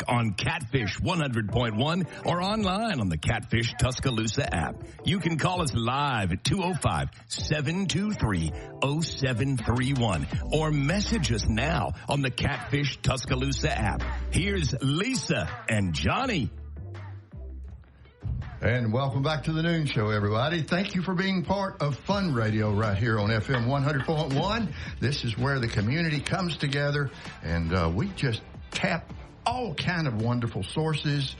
on Catfish 100.1 or online on the Catfish Tuscaloosa app. You can call us live at 205-723-0731 or message us now on the Catfish Tuscaloosa app. Here's Lisa and Johnny. And welcome back to the Noon Show, everybody. Thank you for being part of Fun Radio right here on FM 100.1. This is where the community comes together, and we just tap all kind of wonderful sources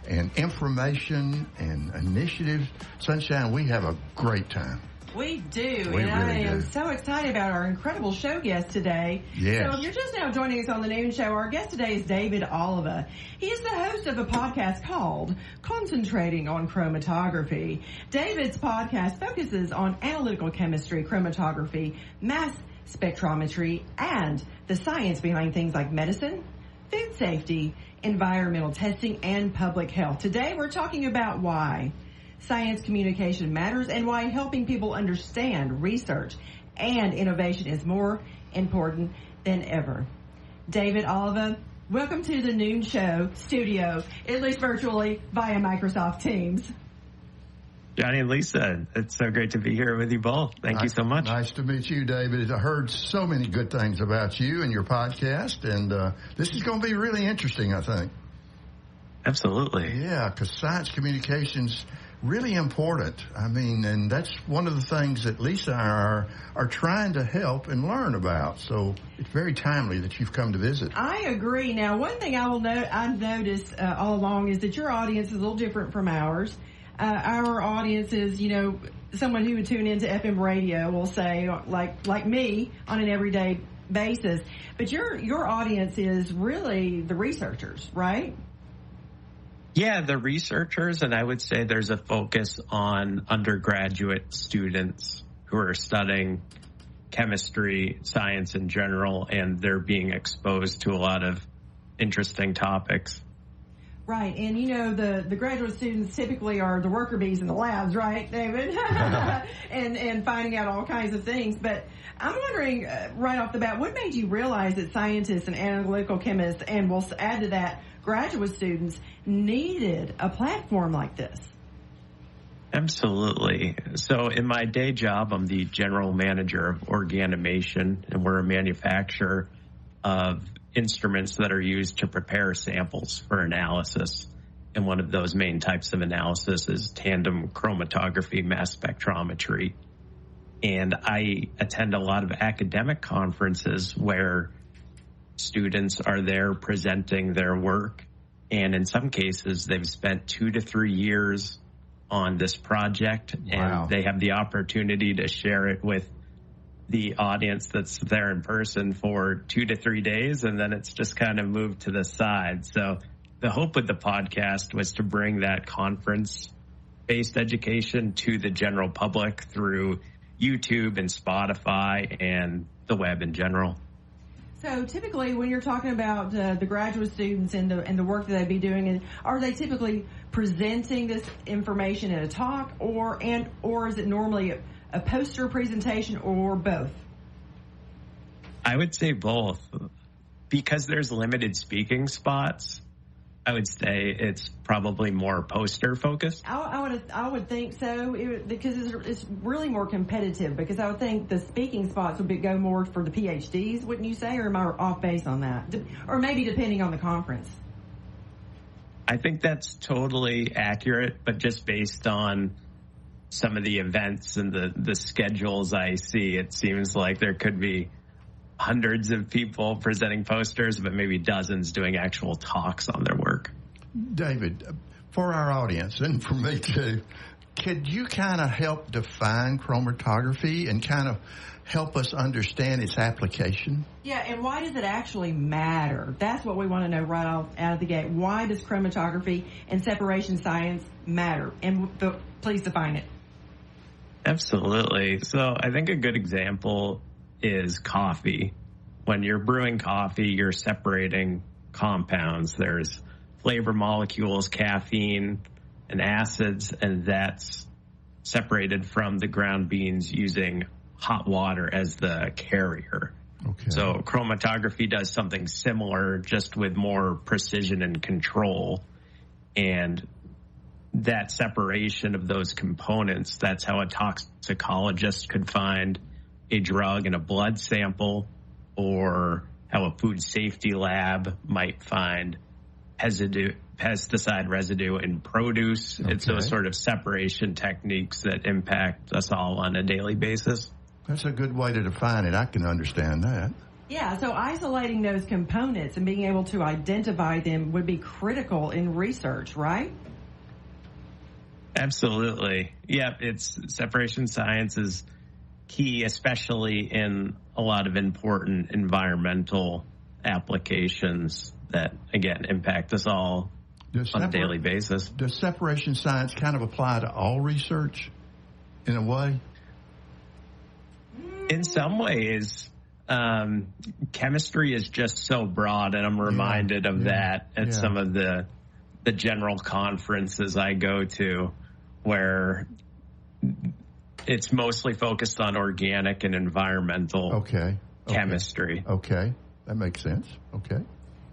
and information and initiatives. Sunshine, we have a great time. We do, and I am so excited about our incredible show guest today. Yes. So if you're just now joining us on the Noon Show, our guest today is David Oliva. He is the host of a podcast called Concentrating on Chromatography. David's podcast focuses on analytical chemistry, chromatography, mass spectrometry, and the science behind things like medicine, food safety, environmental testing, and public health. Today we're talking about why science communication matters and why helping people understand research and innovation is more important than ever. David Oliva, welcome to the Noon Show studio, at least virtually via Microsoft Teams. Johnny and Lisa, it's so great to be here with you both. Thank you so much. Nice to meet you, David. I heard so many good things about you and your podcast, and this is going to be really interesting, I think. Absolutely. Yeah, because science communication's really important. I mean, and that's one of the things that Lisa and I are trying to help and learn about. So it's very timely that you've come to visit. I agree. Now, one thing I've noticed all along is that your audience is a little different from ours. Our audience is, someone who would tune into FM radio will say, like me, on an everyday basis. But your audience is really the researchers, right? Yeah, the researchers, and I would say there's a focus on undergraduate students who are studying chemistry, science in general, and they're being exposed to a lot of interesting topics. Right, and the graduate students typically are the worker bees in the labs, right, David? and finding out all kinds of things. But I'm wondering, right off the bat, what made you realize that scientists and analytical chemists, and we'll add to that, graduate students, needed a platform like this? Absolutely. So in my day job, I'm the General Manager of Organomation, and we're a manufacturer of instruments that are used to prepare samples for analysis. And one of those main types of analysis is tandem chromatography, mass spectrometry. And I attend a lot of academic conferences where students are there presenting their work. And in some cases, they've spent 2 to 3 years on this project. Wow. And they have the opportunity to share it with the audience that's there in person for 2 to 3 days, and then it's just kind of moved to the side. So the hope with the podcast was to bring that conference-based education to the general public through YouTube and Spotify and the web in general. So typically when you're talking about the graduate students and the work that they'd be doing, are they typically presenting this information in a talk or is it normally a poster presentation or both? I would say both. Because there's limited speaking spots, I would say it's probably more poster focused. I would think so, because it's really more competitive, because I would think the speaking spots would go more for the PhDs, wouldn't you say, or am I off base on that? Or maybe depending on the conference. I think that's totally accurate, but just based on some of the events and the schedules I see, it seems like there could be hundreds of people presenting posters, but maybe dozens doing actual talks on their work. David, for our audience and for me too, could you kind of help define chromatography and kind of help us understand its application? Yeah, and why does it actually matter? That's what we want to know right out of the gate. Why does chromatography and separation science matter? And please define it. Absolutely. So I think a good example is coffee. When you're brewing coffee, you're separating compounds. There's flavor molecules, caffeine, and acids, and that's separated from the ground beans using hot water as the carrier. Okay. So chromatography does something similar, just with more precision and control. And that separation of those components, that's how a toxicologist could find a drug in a blood sample, or how a food safety lab might find pesticide residue in produce. Okay. It's those sort of separation techniques that impact us all on a daily basis. That's a good way to define it. I can understand that. Yeah, so isolating those components and being able to identify them would be critical in research, right? Absolutely. Yeah, it's separation science is key, especially in a lot of important environmental applications that, again, impact us all on a daily basis. Does separation science kind of apply to all research in a way? In some ways, chemistry is just so broad, and I'm reminded of that at some of the general conferences I go to, where it's mostly focused on organic and environmental chemistry. Okay, that makes sense. Okay.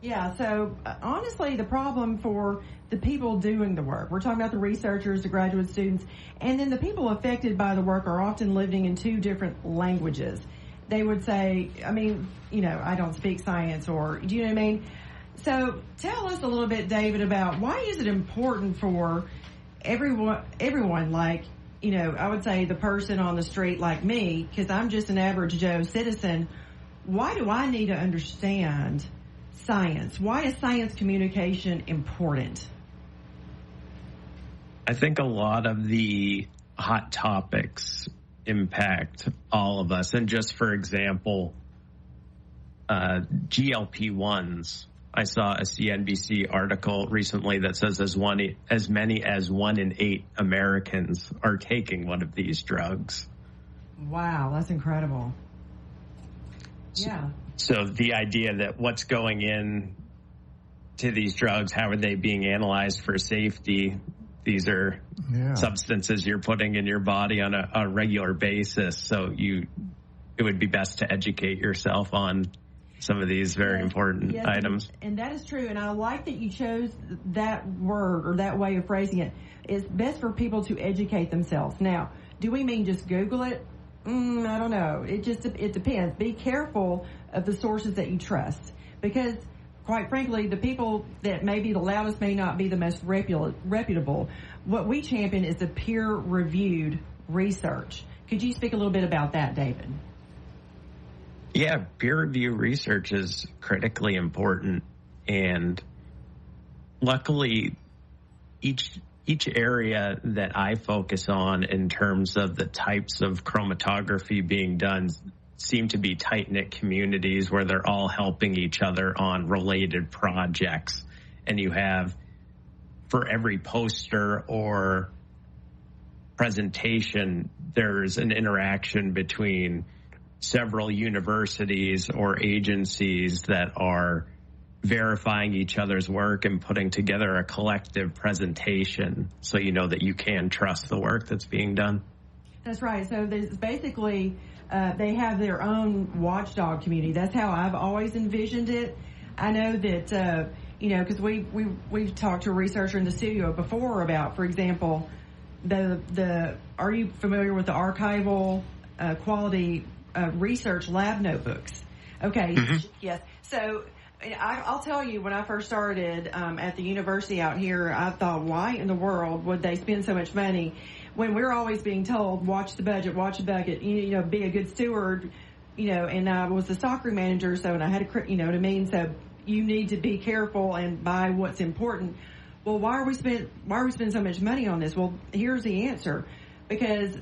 Yeah, so honestly, the problem for the people doing the work, we're talking about the researchers, the graduate students, and then the people affected by the work are often living in two different languages. They would say, I mean, I don't speak science, or do you know what I mean? So tell us a little bit, David, about why is it important for everyone like, I would say the person on the street like me, because I'm just an average Joe citizen. Why do I need to understand science? Why is science communication important? I think a lot of the hot topics impact all of us. And just for example, GLP-1s. I saw a CNBC article recently that says as many as 1 in 8 Americans are taking one of these drugs. Wow, that's incredible. Yeah. So the idea that what's going in to these drugs, how are they being analyzed for safety? These are substances you're putting in your body on a regular basis. So it would be best to educate yourself on some of these very important items. And that is true. And I like that you chose that word or that way of phrasing it. It's best for people to educate themselves. Now, do we mean just Google it? I don't know. It depends. Be careful of the sources that you trust, because quite frankly, the people that may be the loudest may not be the most reputable. What we champion is the peer-reviewed research. Could you speak a little bit about that, David? Yeah, peer-reviewed research is critically important, and luckily, each area that I focus on in terms of the types of chromatography being done seem to be tight-knit communities where they're all helping each other on related projects. And you have, for every poster or presentation, there's an interaction between several universities or agencies that are verifying each other's work and putting together a collective presentation, so you know that you can trust the work that's being done. That's right. So there's basically they have their own watchdog community. That's how I've always envisioned it. I know that because we've talked to a researcher in the studio before about, for example, the are you familiar with the archival quality research lab notebooks? Okay. Mm-hmm. Yes. So I'll tell you, when I first started at the university out here, I thought, why in the world would they spend so much money when we're always being told, watch the budget, be a good steward, and I was the soccer manager, and I had to, so you need to be careful and buy what's important. Well, why are we spending so much money on this? Well, here's the answer. Because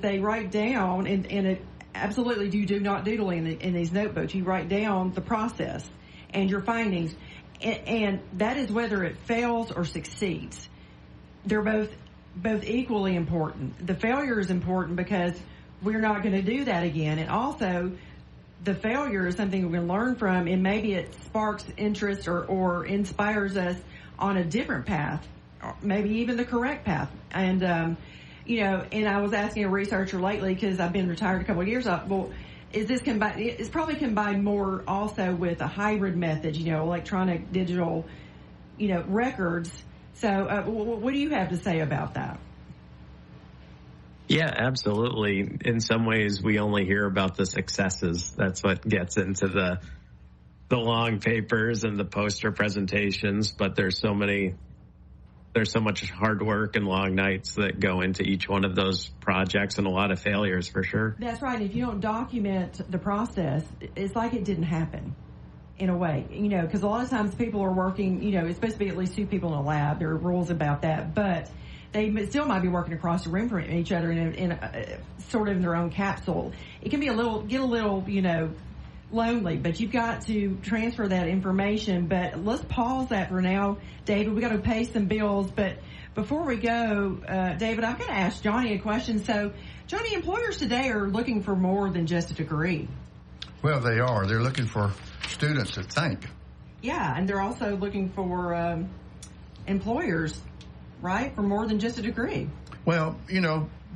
they write down, and it absolutely you do not doodle in these notebooks. You write down the process and your findings, and that is whether it fails or succeeds. They're both equally important. The failure is important because we're not going to do that again, and also the failure is something we can learn from, and maybe it sparks interest or inspires us on a different path, or maybe even the correct path. And and I was asking a researcher lately, because I've been retired a couple of years. is this combined? It's probably combined more also with a hybrid method, electronic, digital, records. So what do you have to say about that? Yeah, absolutely. In some ways, we only hear about the successes. That's what gets into the long papers and the poster presentations, but there's so much hard work and long nights that go into each one of those projects, and a lot of failures for sure. That's right. If you don't document the process, it's like it didn't happen in a way, because a lot of times people are working, it's supposed to be at least two people in a lab. There are rules about that, but they still might be working across the room from each other in a sort of in their own capsule. It can be get a little, lonely, but you've got to transfer that information. But let's pause that for now, David. We got to pay some bills, but before we go, David, I'm going to ask Johnnie a question. So, Johnnie, employers today are looking for more than just a degree. Well, they are. They're looking for students that think. Yeah, and they're also looking for employers, right, for more than just a degree. Well,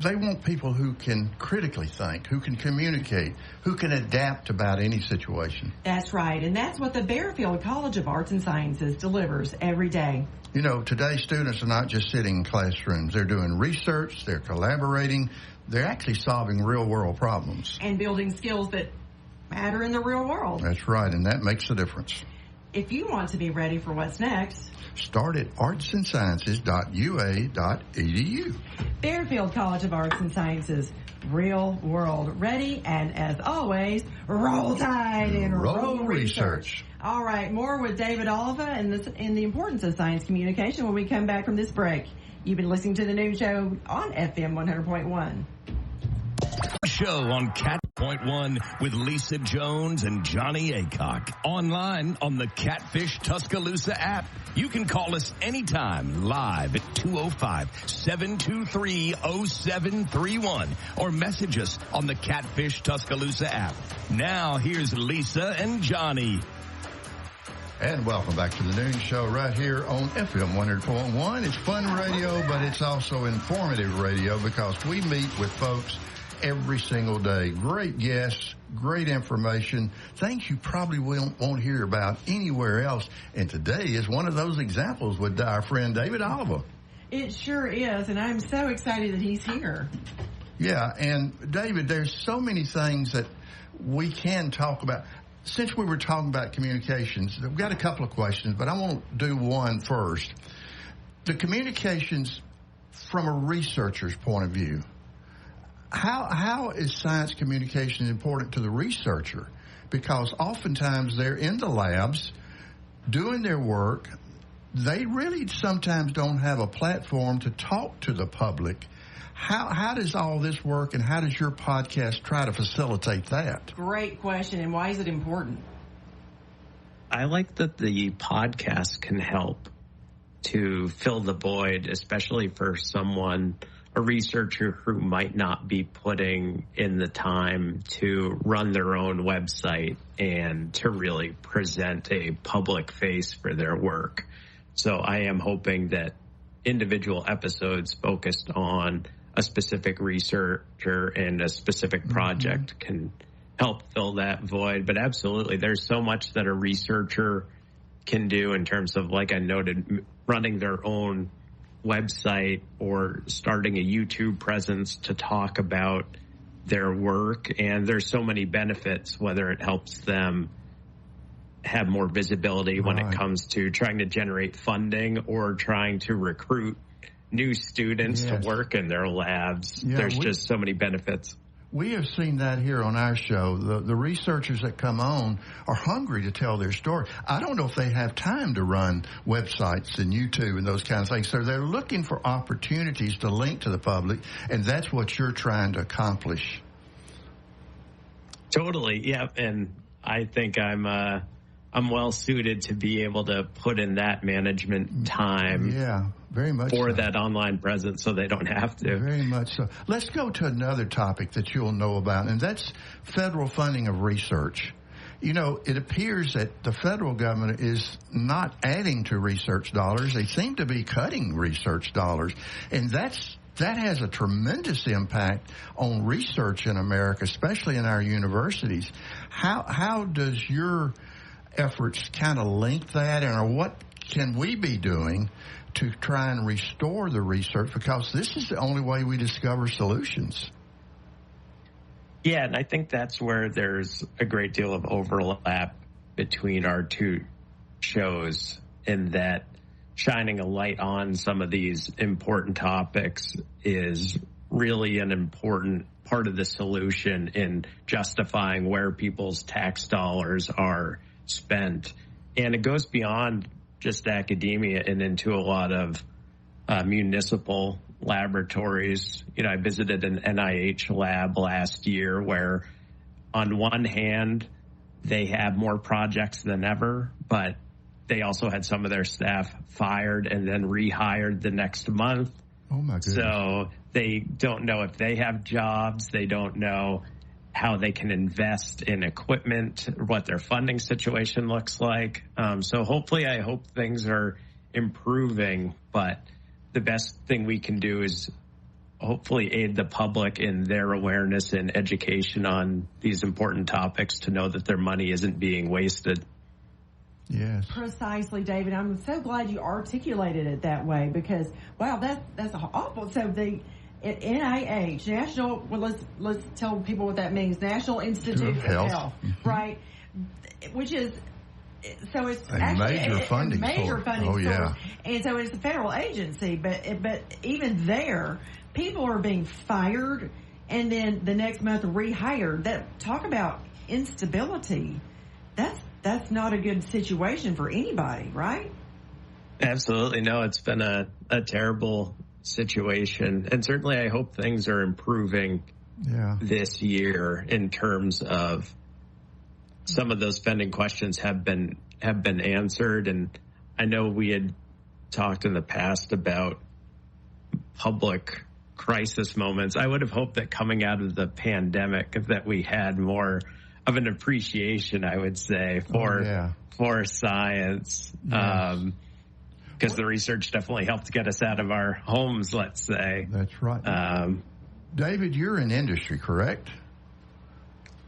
they want people who can critically think, who can communicate, who can adapt about any situation. That's right, and that's what the Bearfield College of Arts and Sciences delivers every day. Today students are not just sitting in classrooms. They're doing research, they're collaborating, they're actually solving real-world problems. And building skills that matter in the real world. That's right, and that makes a difference. If you want to be ready for what's next, start at artsandsciences.ua.edu. Bearfield College of Arts and Sciences, real world ready, and as always, roll tide and roll research. All right, more with David Oliva and the importance of science communication when we come back from this break. You've been listening to the Noon Show on FM 100.1. Show on Cat.1 with Lisa Jones and Johnnie Aycock. Online on the Catfish Tuscaloosa app. You can call us anytime live at 205-723-0731 or message us on the Catfish Tuscaloosa app. Now here's Lisa and Johnnie. And welcome back to the Noon Show right here on FM 100.1. It's fun radio, but it's also informative radio because we meet with folks every single day. Great guests, great information, things you probably won't hear about anywhere else. And today is one of those examples with our friend David Oliva. It sure is, and I'm so excited that he's here. Yeah, and David, there's so many things that we can talk about. Since we were talking about communications, we've got a couple of questions, but I want to do one first. The communications from a researcher's point of view. How is science communication important to the researcher? Because oftentimes they're in the labs doing their work. They really sometimes don't have a platform to talk to the public. How does all this work, and how does your podcast try to facilitate that? Great question, and why is it important? I like that the podcast can help to fill the void, especially for a researcher who might not be putting in the time to run their own website and to really present a public face for their work. So I am hoping that individual episodes focused on a specific researcher and a specific project can help fill that void. But absolutely, there's so much that a researcher can do in terms of, like I noted, running their own website or starting a YouTube presence to talk about their work. And there's so many benefits, whether it helps them have more visibility when it comes to trying to generate funding or trying to recruit new students to work in their labs. There's just so many benefits. We have seen that here on our show. The researchers that come on are hungry to tell their story. I don't know if they have time to run websites and YouTube and those kinds of things. So they're looking for opportunities to link to the public, and that's what you're trying to accomplish. Totally, yeah. And I think I'm well suited to be able to put in that management time. Yeah, very much for so. That online presence, so they don't have to. Very much so. Let's go to another topic that you'll know about, and that's federal funding of research. It appears that the federal government is not adding to research dollars. They seem to be cutting research dollars, and that's that has a tremendous impact on research in America, especially in our universities. How does your efforts kind of link that, and what can we be doing to try and restore the research? Because this is the only way we discover solutions. Yeah, and I think that's where there's a great deal of overlap between our two shows, in that shining a light on some of these important topics is really an important part of the solution in justifying where people's tax dollars are spent. And it goes beyond just academia and into a lot of municipal laboratories. You know, I visited an NIH lab last year where on one hand, they have more projects than ever, but they also had some of their staff fired and then rehired the next month. Oh, my goodness. So they don't know if they have jobs. They don't know how they can invest in equipment, what their funding situation looks like. So hopefully, I hope things are improving, but the best thing we can do is hopefully aid the public in their awareness and education on these important topics to know that their money isn't being wasted. Yes. Precisely, David. I'm so glad you articulated it that way, because, wow, that's awful. So the NIH, National, well, let's tell people what that means. National Institute of Health, right? Which is, so it's actually major funding source. Oh, yeah. And so it's a federal agency, but even there, people are being fired and then the next month rehired. Talk about instability. That's not a good situation for anybody, right? Absolutely. No, it's been a terrible situation. And certainly I hope things are improving this year in terms of some of those spending questions have been answered. And I know we had talked in the past about public crisis moments. I would have hoped that coming out of the pandemic that we had more of an appreciation, I would say, for science, because the research definitely helped get us out of our homes, let's say. That's right. David, you're in industry, correct?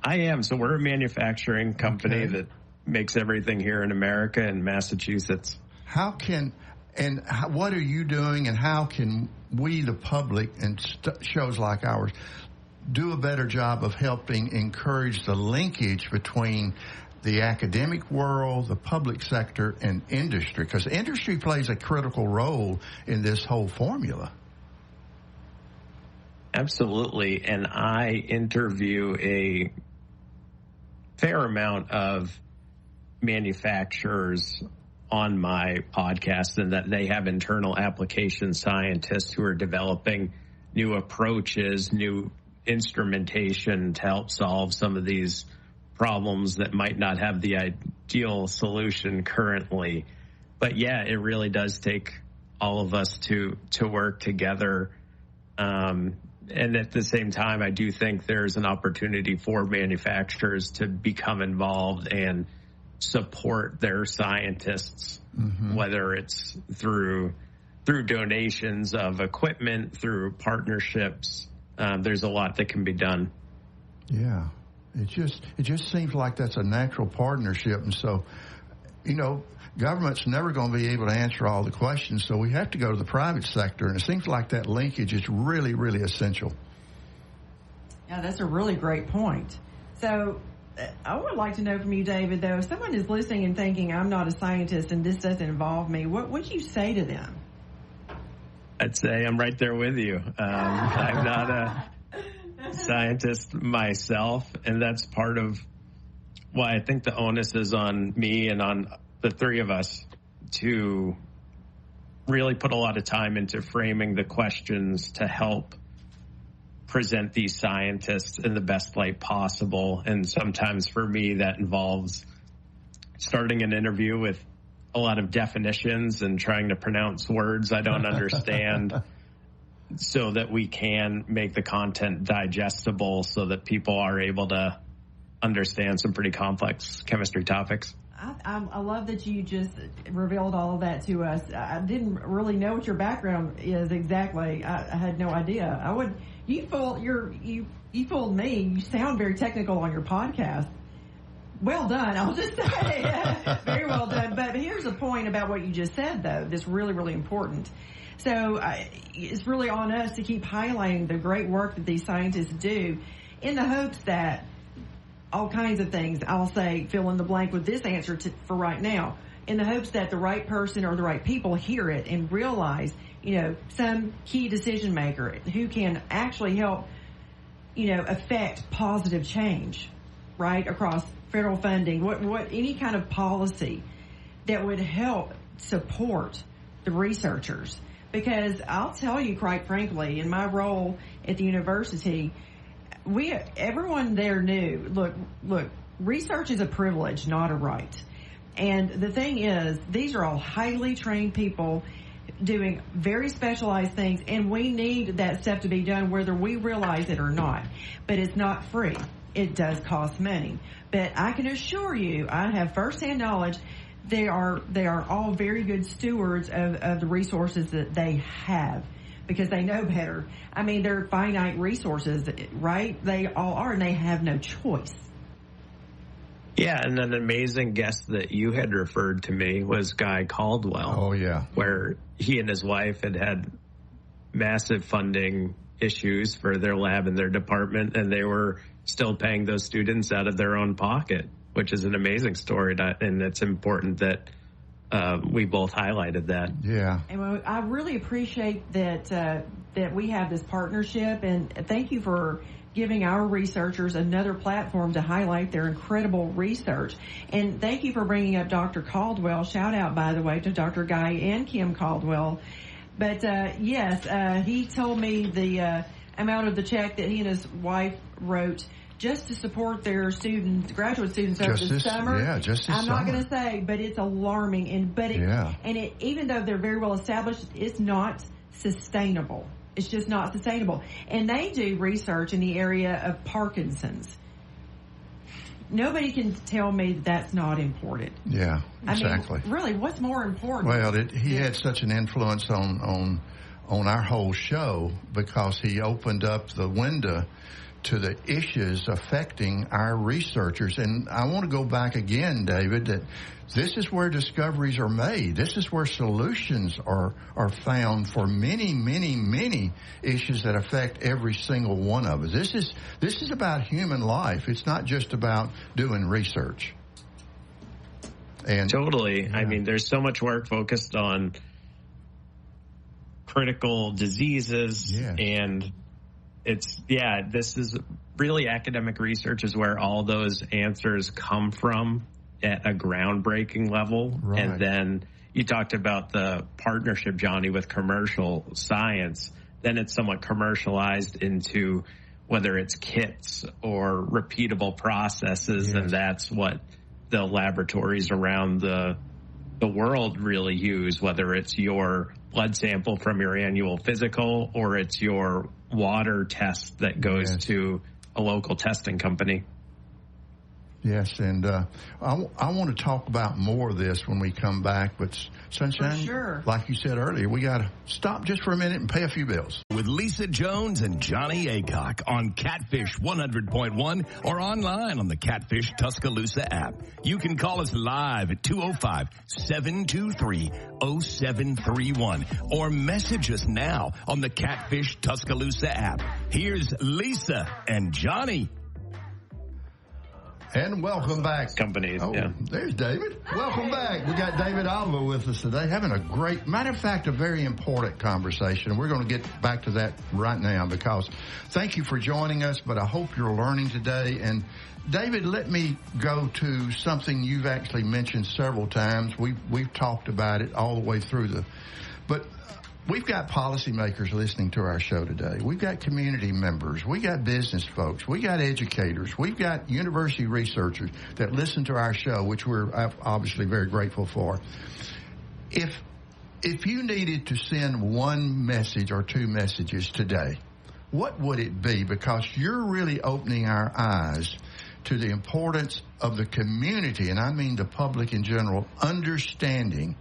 I am. So we're a manufacturing company that makes everything here in America and Massachusetts. What are you doing, and how can we, the public, and shows like ours, do a better job of helping encourage the linkage between the academic world, the public sector, and industry? Because industry plays a critical role in this whole formula. Absolutely. And I interview a fair amount of manufacturers on my podcast, and that they have internal application scientists who are developing new approaches, new instrumentation to help solve some of these problems that might not have the ideal solution currently. But yeah, it really does take all of us to work together. And at the same time, I do think there's an opportunity for manufacturers to become involved and support their scientists, whether it's through donations of equipment, through partnerships. There's a lot that can be done. Yeah. It just seems like that's a natural partnership. And so, government's never going to be able to answer all the questions, so we have to go to the private sector. And it seems like that linkage is really, really essential. Yeah, that's a really great point. So I would like to know from you, David, though, if someone is listening and thinking, I'm not a scientist and this doesn't involve me, what would you say to them? I'd say I'm right there with you. I'm not a scientist myself, and that's part of why I think the onus is on me and on the three of us to really put a lot of time into framing the questions to help present these scientists in the best light possible. And sometimes for me, that involves starting an interview with a lot of definitions and trying to pronounce words I don't understand so that we can make the content digestible so that people are able to understand some pretty complex chemistry topics. I love that you just revealed all of that to us. I didn't really know what your background is exactly. I had no idea. You fooled me. You sound very technical on your podcast. Well done, I'll just say. Very well done. But here's a point about what you just said, though, that's really, really important. So it's really on us to keep highlighting the great work that these scientists do in the hopes that all kinds of things, I'll say, fill in the blank with this answer for right now, in the hopes that the right person or the right people hear it and realize, some key decision maker who can actually help, affect positive change, right, across federal funding, what any kind of policy that would help support the researchers. Because I'll tell you, quite frankly, in my role at the university, everyone there knew, look, research is a privilege, not a right. And the thing is, these are all highly trained people doing very specialized things, and we need that stuff to be done whether we realize it or not. But it's not free. It does cost money. But I can assure you, I have firsthand knowledge, they are all very good stewards of the resources that they have, because they know better. I mean, they're finite resources, right? They all are, and they have no choice. Yeah, and an amazing guest that you had referred to me was Guy Caldwell. Oh, yeah. Where he and his wife had massive funding issues for their lab and their department, and they were still paying those students out of their own pocket, which is an amazing story, and it's important that we both highlighted that. Yeah. And I really appreciate that we have this partnership, and thank you for giving our researchers another platform to highlight their incredible research. And thank you for bringing up Dr. Caldwell. Shout out, by the way, to Dr. Guy and Kim Caldwell. But yes, he told me the amount of the check that he and his wife wrote just to support their graduate students over the summer. Yeah, just this I'm summer. not going to say, but it's alarming. Even though they're very well established, it's not sustainable. It's just not sustainable. And they do research in the area of Parkinson's. Nobody can tell me that's not important. Yeah, exactly. I mean, really, what's more important? Well, he had such an influence on our whole show because he opened up the window to the issues affecting our researchers. And I want to go back again, David, that this is where discoveries are made. This is where solutions are found for many, many, many issues that affect every single one of us. This is about human life. It's not just about doing research. And totally. Yeah. I mean, there's so much work focused on critical diseases, and this is really academic research is where all those answers come from at a groundbreaking level. Right. And then you talked about the partnership, Johnnie, with commercial science. Then it's somewhat commercialized into whether it's kits or repeatable processes. Yes. And that's what the laboratories around the world really use, whether it's your blood sample from your annual physical or it's your water test that goes to a local testing company. Yes, and I want to talk about more of this when we come back. But Sunshine, sure. Like you said earlier, we got to stop just for a minute and pay a few bills. With Lisa Jones and Johnnie Aycock on Catfish 100.1 or online on the Catfish Tuscaloosa app. You can call us live at 205-723-0731 or message us now on the Catfish Tuscaloosa app. Here's Lisa and Johnnie. And welcome back. Companies, There's David. Welcome back. We got David Oliva with us today, having a great, matter of fact, a very important conversation. We're going to get back to that right now because thank you for joining us, but I hope you're learning today. And David, let me go to something you've actually mentioned several times. We've talked about it all the way through but we've got policymakers listening to our show today. We've got community members. We got business folks. We got educators. We've got university researchers that listen to our show, which we're obviously very grateful for. If you needed to send one message or two messages today, what would it be? Because you're really opening our eyes to the importance of the community, and I mean the public in general, understanding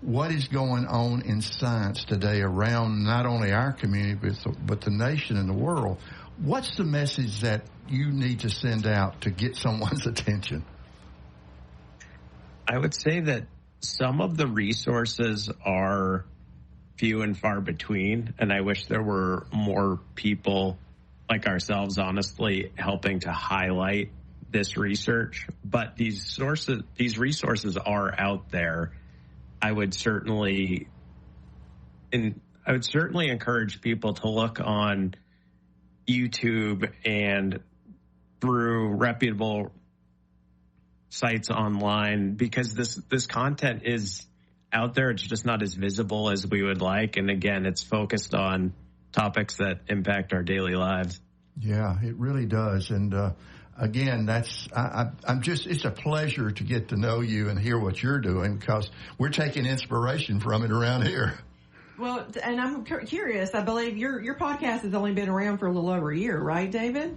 what is going on in science today around not only our community, but the nation and the world. What's the message that you need to send out to get someone's attention? I would say that some of the resources are few and far between, and I wish there were more people like ourselves, honestly, helping to highlight this research. But these resources are out there. I would certainly encourage people to look on YouTube and through reputable sites online, because this content is out there. It's just not as visible as we would like. And again, it's focused on topics that impact our daily lives. Yeah, it really does. And again, it's a pleasure to get to know you and hear what you're doing, because we're taking inspiration from it around here. Well, and I'm curious, I believe your podcast has only been around for a little over a year, right, David?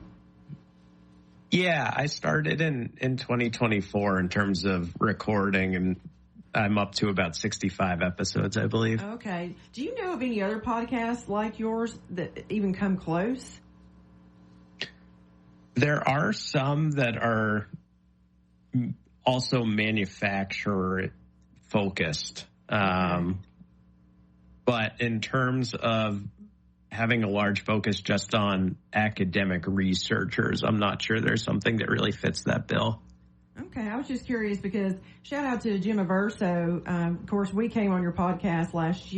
Yeah, I started in 2024 in terms of recording, and I'm up to about 65 episodes, I believe. Okay. Do you know of any other podcasts like yours that even come close? There are some that are also manufacturer focused. But in terms of having a large focus just on academic researchers, I'm not sure there's something that really fits that bill. Okay, I was just curious because shout out to Jim Averso. Of course, we came on your podcast last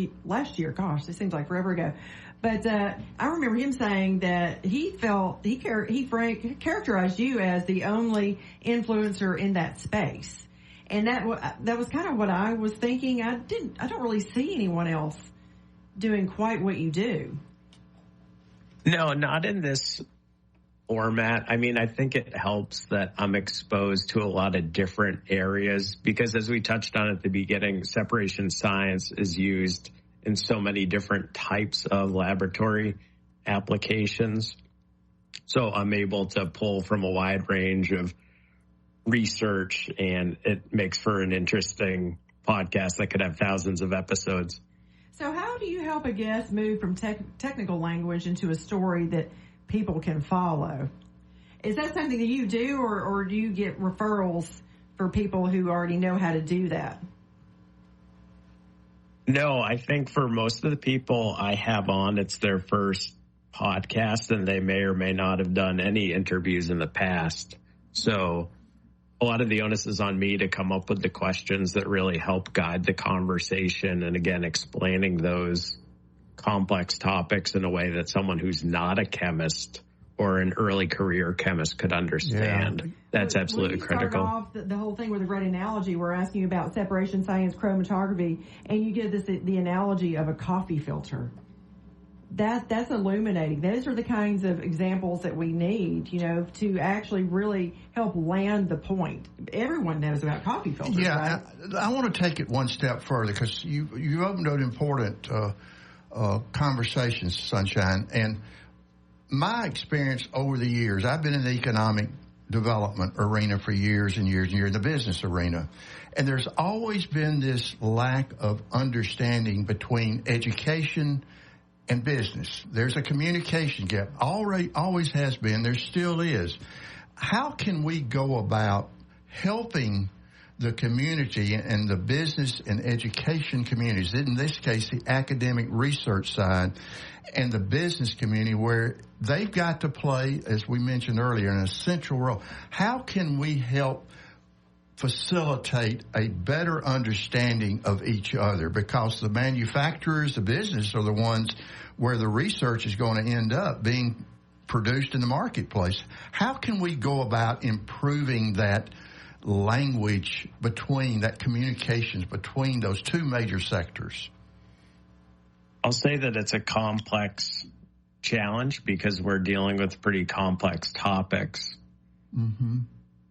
year. Gosh, it seems like forever ago. But I remember him saying that he felt he characterized you as the only influencer in that space, and that was kind of what I was thinking. I don't really see anyone else doing quite what you do. No, not in this format. I mean, I think it helps that I'm exposed to a lot of different areas because, as we touched on at the beginning, separation science is used in so many different types of laboratory applications. So I'm able to pull from a wide range of research, and it makes for an interesting podcast that could have thousands of episodes. So how do you help a guest move from technical language into a story that people can follow? Is that something that you do, or do you get referrals for people who already know how to do that? No, I think for most of the people I have on, it's their first podcast, and they may or may not have done any interviews in the past. So a lot of the onus is on me to come up with the questions that really help guide the conversation, and again, explaining those complex topics in a way that someone who's not a chemist or an early career chemist could understand. Yeah. That's absolutely critical. Off the whole thing with a great analogy. We're asking you about separation science, chromatography, and you give the analogy of a coffee filter. That's illuminating. Those are the kinds of examples that we need, to actually really help land the point. Everyone knows about coffee filters, right? I want to take it one step further because you opened an important conversation, Sunshine, and my experience over the years, I've been in the economic development arena for years and years and years, the business arena, and there's always been this lack of understanding between education and business. There's a communication gap. Always has been. There still is. How can we go about helping the community and the business and education communities, in this case, the academic research side and the business community, where they've got to play, as we mentioned earlier, an essential role? How can we help facilitate a better understanding of each other? Because the manufacturers, the business, are the ones where the research is going to end up being produced in the marketplace. How can we go about improving that language between, that communications between those two major sectors? I'll say that it's a complex challenge because we're dealing with pretty complex topics. Mm-hmm.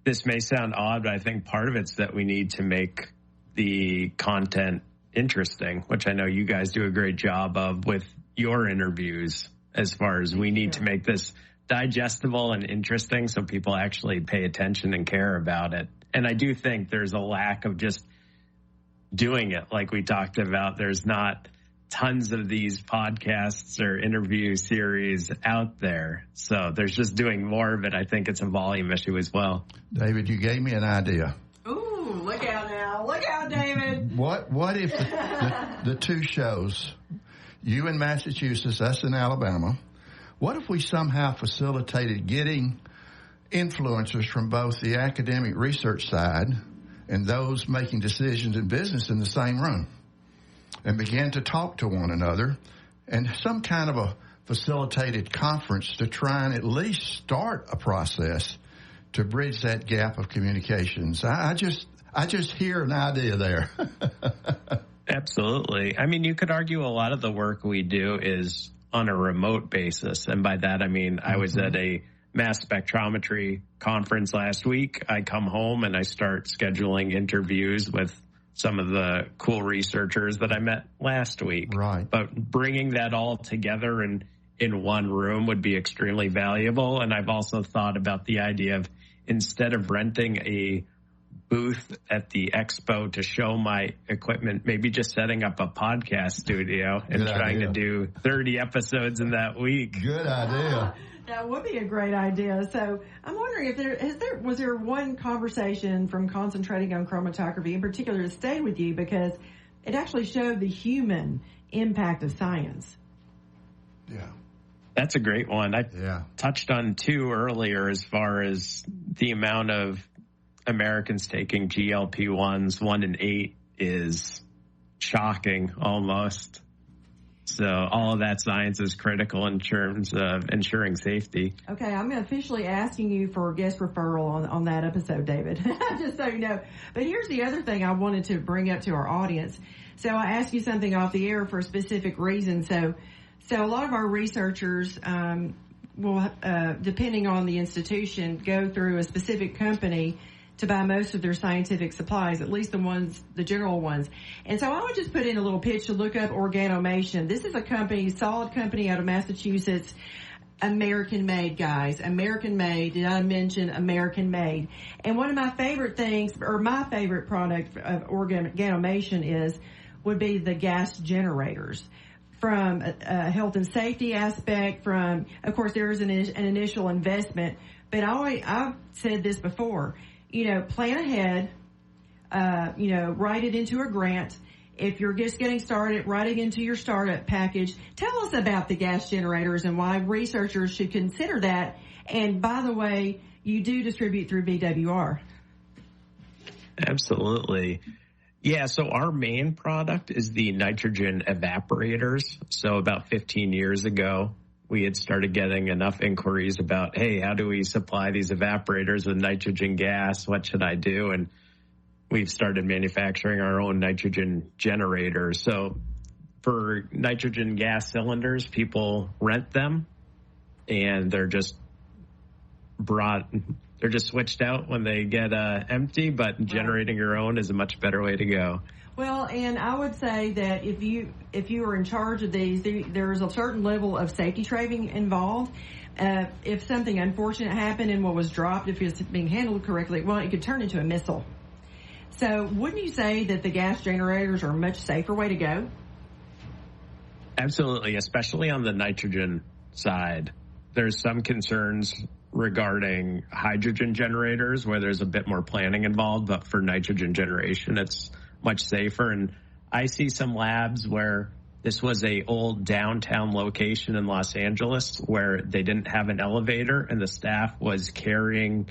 This may sound odd, but I think part of it's that we need to make the content interesting, which I know you guys do a great job of with your interviews, as far as we need to make this digestible and interesting so people actually pay attention and care about it. And I do think there's a lack of just doing it like we talked about. There's not tons of these podcasts or interview series out there. So there's just doing more of it. I think it's a volume issue as well. David, you gave me an idea. Ooh, look out now. Look out, David. What if the two shows, you in Massachusetts, us in Alabama, what if we somehow facilitated getting influencers from both the academic research side and those making decisions in business in the same room and began to talk to one another and some kind of a facilitated conference to try and at least start a process to bridge that gap of communications? I just hear an idea there. Absolutely. I mean, you could argue a lot of the work we do is on a remote basis. And by that, I mean, I was at a mass spectrometry conference last week. I come home and I start scheduling interviews with some of the cool researchers that I met last week. Right. But bringing that all together in one room would be extremely valuable. And I've also thought about the idea of, instead of renting a booth at the expo to show my equipment, maybe just setting up a podcast studio and trying to do 30 episodes in that week. Good idea. That would be a great idea. So I'm wondering if was there one conversation from concentrating on chromatography in particular that stayed with you because it actually showed the human impact of science? Yeah. That's a great one. I touched on two earlier as far as the amount of Americans taking GLP-1s, 1 in 8 is shocking almost. So all of that science is critical in terms of ensuring safety. Okay, I'm officially asking you for a guest referral on that episode, David, just so you know. But here's the other thing I wanted to bring up to our audience. So I asked you something off the air for a specific reason. So a lot of our researchers will, depending on the institution, go through a specific company to buy most of their scientific supplies, at least the general ones. And so I would just put in a little pitch to look up Organomation. This is a company, solid company out of Massachusetts, American-made, guys. American-made. Did I mention American-made? And one of my favorite things, or my favorite product of Organomation would be the gas generators. From a health and safety aspect, of course, there is an initial investment, but I've said this before, plan ahead, write it into a grant. If you're just getting started, write it into your startup package. Tell us about the gas generators and why researchers should consider that. And by the way, you do distribute through BWR. Absolutely. Yeah, so our main product is the nitrogen evaporators. So about 15 years ago, we had started getting enough inquiries about, hey, how do we supply these evaporators with nitrogen gas? What should I do? And we've started manufacturing our own nitrogen generators. So for nitrogen gas cylinders, people rent them, and they're just switched out when they get empty, but generating your own is a much better way to go. Well, and I would say that if you are in charge of these, there's a certain level of safety training involved. If something unfortunate happened and what was dropped, if it's being handled correctly, well, it could turn into a missile. So wouldn't you say that the gas generators are a much safer way to go? Absolutely, especially on the nitrogen side. There's some concerns regarding hydrogen generators where there's a bit more planning involved, but for nitrogen generation, it's much safer. And I see some labs where this was a old downtown location in Los Angeles where they didn't have an elevator and the staff was carrying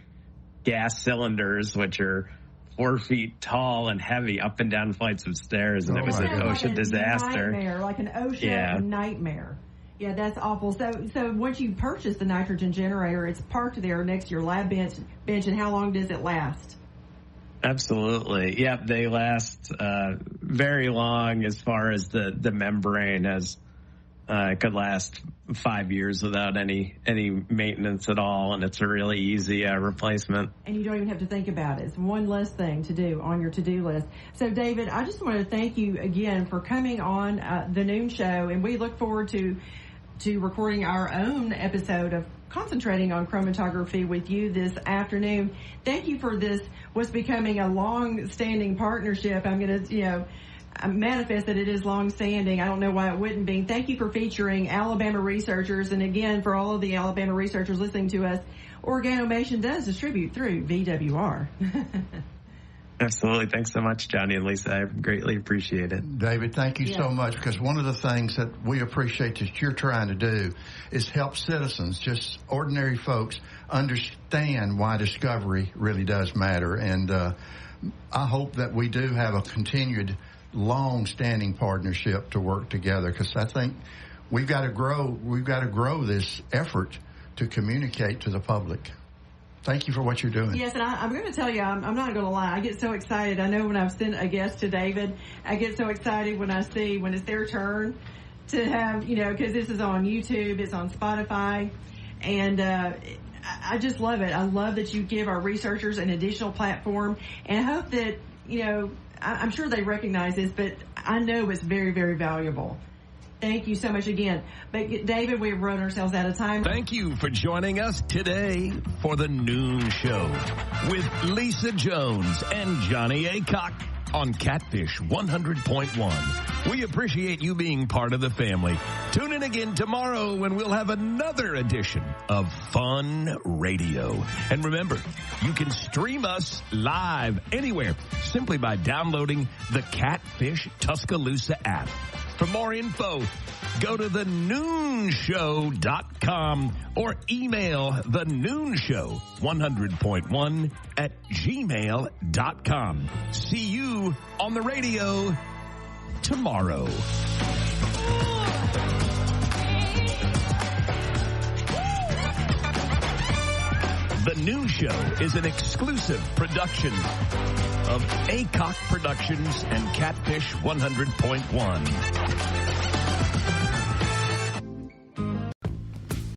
gas cylinders, which are 4 feet tall and heavy, up and down flights of stairs. And it was an OSHA disaster. Nightmare, like an OSHA nightmare. Yeah, that's awful. So once you purchase the nitrogen generator, it's parked there next to your lab bench, and how long does it last? Absolutely. Yep, they last very long as far as the membrane as it could last 5 years without any maintenance at all, and it's a really easy replacement. And you don't even have to think about it. It's one less thing to do on your to-do list. So, David, I just want to thank you again for coming on the Noon Show, and we look forward to to recording our own episode of Concentrating on Chromatography with you this afternoon. Thank you for this, what's becoming a long-standing partnership. I'm going to, manifest that it is long-standing. I don't know why it wouldn't be. Thank you for featuring Alabama researchers. And again, for all of the Alabama researchers listening to us, Organomation does distribute through VWR. Absolutely. Thanks so much, Johnny and Lisa. I greatly appreciate it. David, thank you so much, because one of the things that we appreciate that you're trying to do is help citizens, just ordinary folks, understand why discovery really does matter. And I hope that we do have a continued long-standing partnership to work together, because I think we've got to grow this effort to communicate to the public. Thank you for what you're doing. Yes, and I'm going to tell you, I'm not going to lie. I get so excited. I know when I've sent a guest to David, I get so excited when I see when it's their turn to have, because this is on YouTube, it's on Spotify, and I just love it. I love that you give our researchers an additional platform, and I hope that, I'm sure they recognize this, but I know it's very, very valuable. Thank you so much again. But David, we've run ourselves out of time. Thank you for joining us today for the Noon Show with Lisa Jones and Johnnie Aycock on Catfish 100.1. We appreciate you being part of the family. Tune in again tomorrow when we'll have another edition of Fun Radio. And remember, you can stream us live anywhere simply by downloading the Catfish Tuscaloosa app. For more info, go to thenoonshow.com or email thenoonshow100.1@gmail.com. See you on the radio tomorrow. The Noon Show is an exclusive production of Aycock Productions and Catfish 100.1.